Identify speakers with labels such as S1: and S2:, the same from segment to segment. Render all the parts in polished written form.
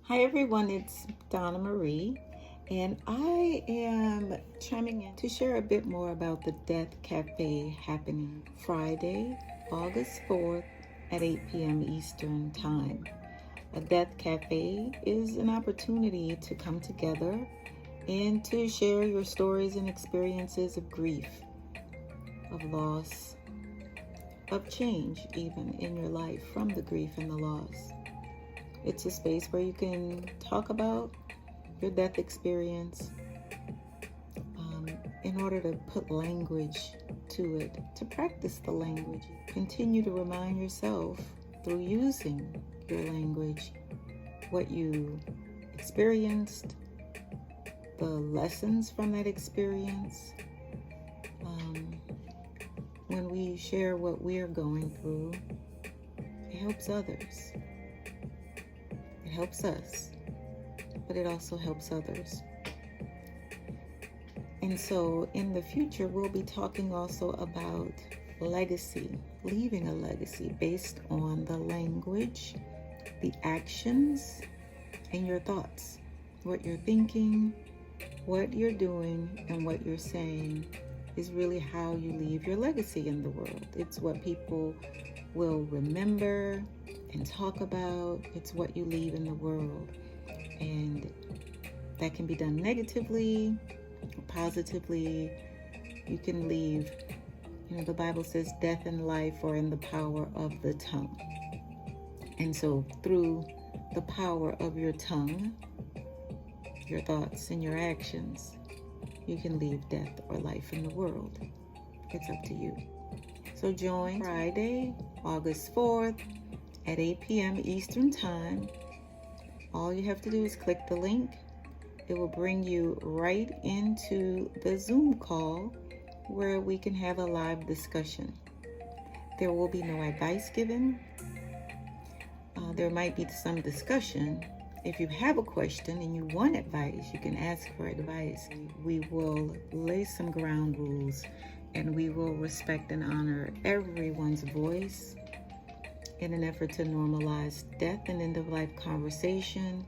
S1: Hi everyone, it's Donna Marie, and I am chiming in to share a bit more about the Death Cafe happening Friday, August 4th at 8 p.m. Eastern Time. A Death Cafe is an opportunity to come together and to share your stories and experiences of grief, of loss, of change even in your life from the grief and the loss. It's a space where you can talk about your death experience in order to put language to it, to practice the language. Continue to remind yourself through using your language what you experienced, the lessons from that experience. When we share what we're going through, it helps others. It helps us, but it also helps others. And so in the future, we'll be talking also about legacy, leaving a legacy based on the language, the actions, and your thoughts. What you're thinking, what you're doing, and what you're saying is really how you leave your legacy in the world. It's what people will remember and talk about. It's what you leave in the world. And that can be done negatively or positively. You can leave, the Bible says death and life are in the power of the tongue. And so through the power of your tongue, your thoughts and your actions, you can leave death or life in the world. It's up to you. So join Friday, August 4th at 8 p.m. Eastern Time. All you have to do is click the link. It will bring you right into the Zoom call where we can have a live discussion. There will be no advice given. There might be some discussion. If you have a question and you want advice, you can ask for advice. We will lay some ground rules and we will respect and honor everyone's voice in an effort to normalize death and end-of-life conversation,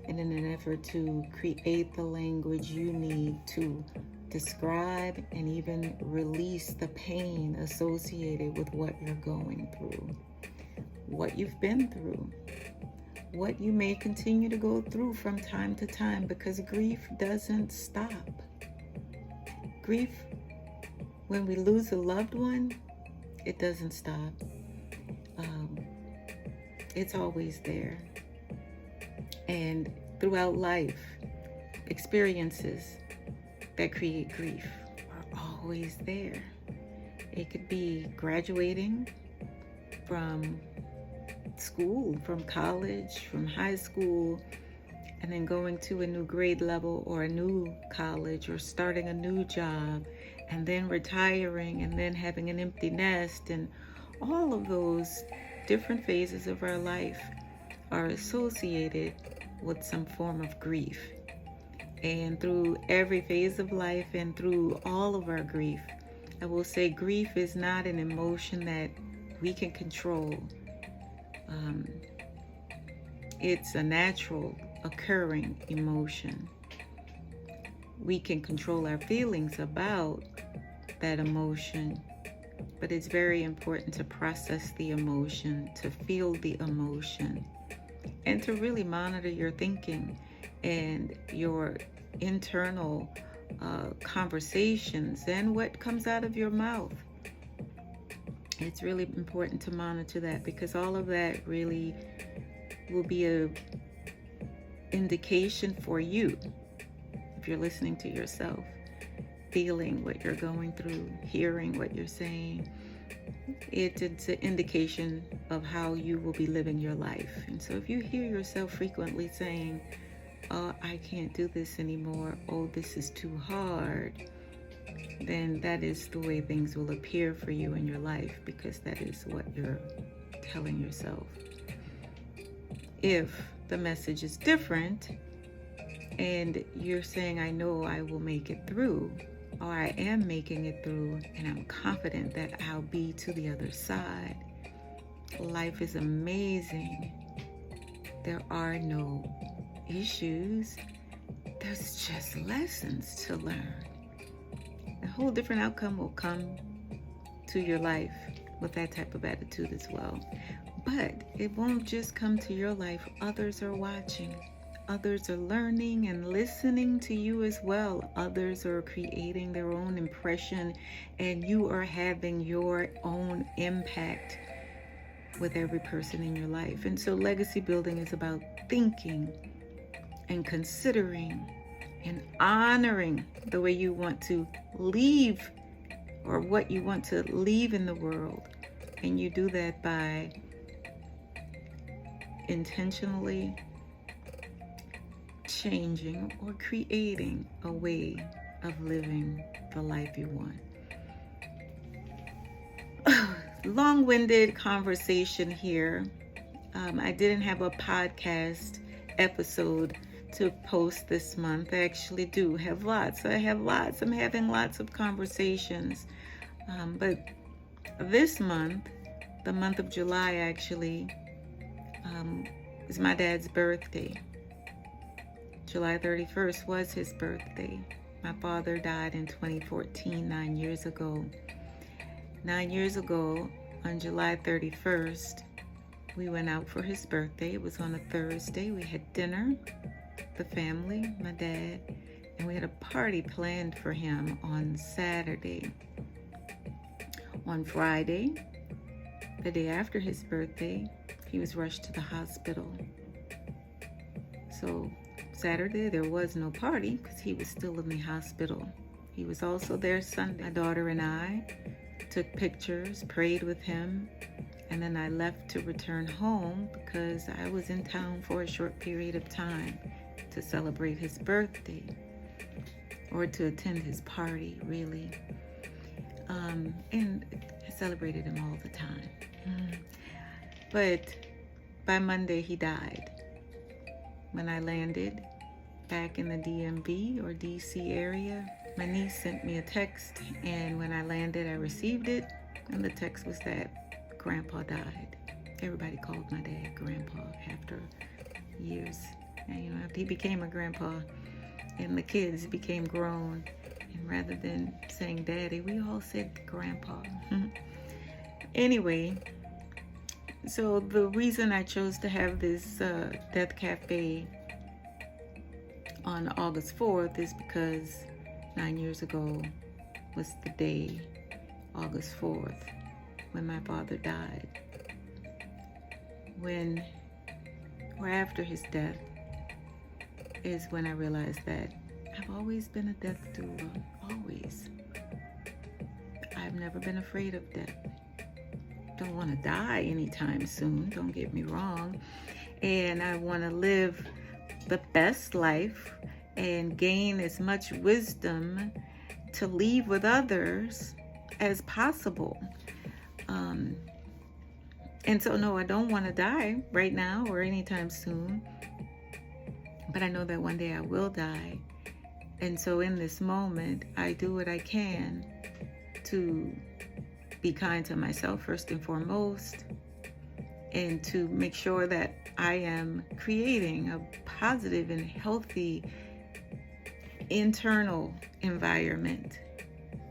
S1: and in an effort to create the language you need to describe and even release the pain associated with what you're going through, what you've been through, what you may continue to go through from time to time, because grief doesn't stop. Grief, when we lose a loved one, it doesn't stop. It's always there. And throughout life, experiences that create grief are always there. It could be graduating from school, from college, from high school, and then going to a new grade level or a new college, or starting a new job, and then retiring, and then having an empty nest. And all of those different phases of our life are associated with some form of grief. And through every phase of life and through all of our grief, I will say grief is not an emotion that we can control. It's a natural occurring emotion. We can control our feelings about that emotion, but it's very important to process the emotion, to feel the emotion, and to really monitor your thinking and your internal conversations and what comes out of your mouth. It's really important to monitor that, because all of that really will be a indication for you, if you're listening to yourself, feeling what you're going through, hearing what you're saying. It's an indication of how you will be living your life. And so if you hear yourself frequently saying, "Oh, I can't do this anymore," "Oh, this is too hard," then that is the way things will appear for you in your life, because that is what you're telling yourself. If the message is different and you're saying, "I know I will make it through," or "I am making it through, and I'm confident that I'll be to the other side. Life is amazing. There are no issues. There's just lessons to learn. A whole different outcome will come to your life with that type of attitude as well. But it won't just come to your life. Others are watching. Others are learning and listening to you as well. Others are creating their own impression, and you are having your own impact with every person in your life. And so legacy building is about thinking and considering and honoring the way you want to leave, or what you want to leave in the world. And you do that by intentionally changing or creating a way of living the life you want. Long-winded conversation here. I didn't have a podcast episode to post this month. I actually do have lots. I'm having lots of conversations. But this month, the month of July actually, is my dad's birthday. July 31st was his birthday. My father died in 2014, 9 years ago. 9 years ago, on July 31st, we went out for his birthday. It was on a Thursday. We had dinner, the family, my dad, and we had a party planned for him on Saturday. On Friday, the day after his birthday, he was rushed to the hospital. So Saturday, there was no party because he was still in the hospital. He was also there Sunday. My daughter and I took pictures, prayed with him, and then I left to return home because I was in town for a short period of time to celebrate his birthday, or to attend his party, really. And I celebrated him all the time. But by Monday, he died. When I landed back in the DMV or DC area, my niece sent me a text, and when I landed, I received it, and the text was that Grandpa died. Everybody called my dad Grandpa after years. And, after he became a grandpa and the kids became grown, and rather than saying Daddy, we all said Grandpa. Anyway, so the reason I chose to have this Death Cafe on August 4th is because 9 years ago was the day, August 4th, when my father died. When, or after his death, is when I realized that I've always been a death doula, always. I've never been afraid of death. Don't want to die anytime soon, don't get me wrong. And I want to live the best life and gain as much wisdom to leave with others as possible. And so, no, I don't want to die right now or anytime soon. But I know that one day I will die. And so in this moment, I do what I can to be kind to myself first and foremost, and to make sure that I am creating a positive and healthy internal environment,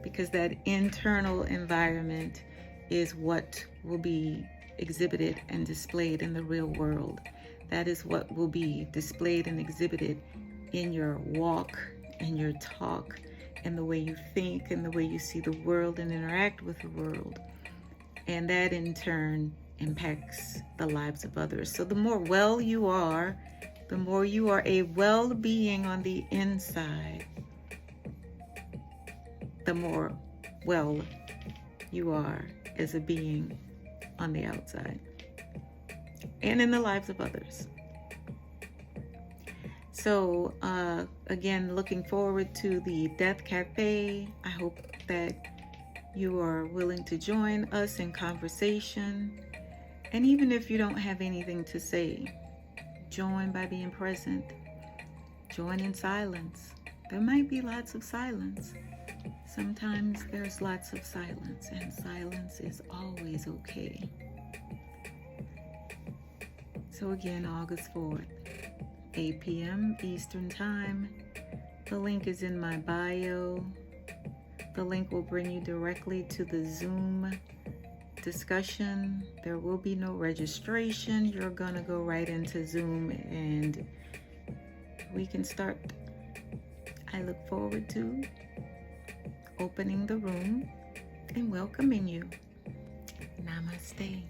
S1: because that internal environment is what will be exhibited and displayed in the real world. That is what will be displayed and exhibited in your walk and your talk, and the way you think and the way you see the world and interact with the world. And that in turn impacts the lives of others. So the more well you are, the more you are a well-being on the inside, the more well you are as a being on the outside and in the lives of others. So again, looking forward to the Death Cafe. I hope that you are willing to join us in conversation. And even if you don't have anything to say, join by being present. Join in silence. There might be lots of silence. Sometimes there's lots of silence, and silence is always okay. So again, August 4th, 8 p.m. Eastern Time. The link is in my bio. The link will bring you directly to the Zoom discussion. There will be no registration. You're gonna go right into Zoom and we can start. I look forward to opening the room and welcoming you. Namaste.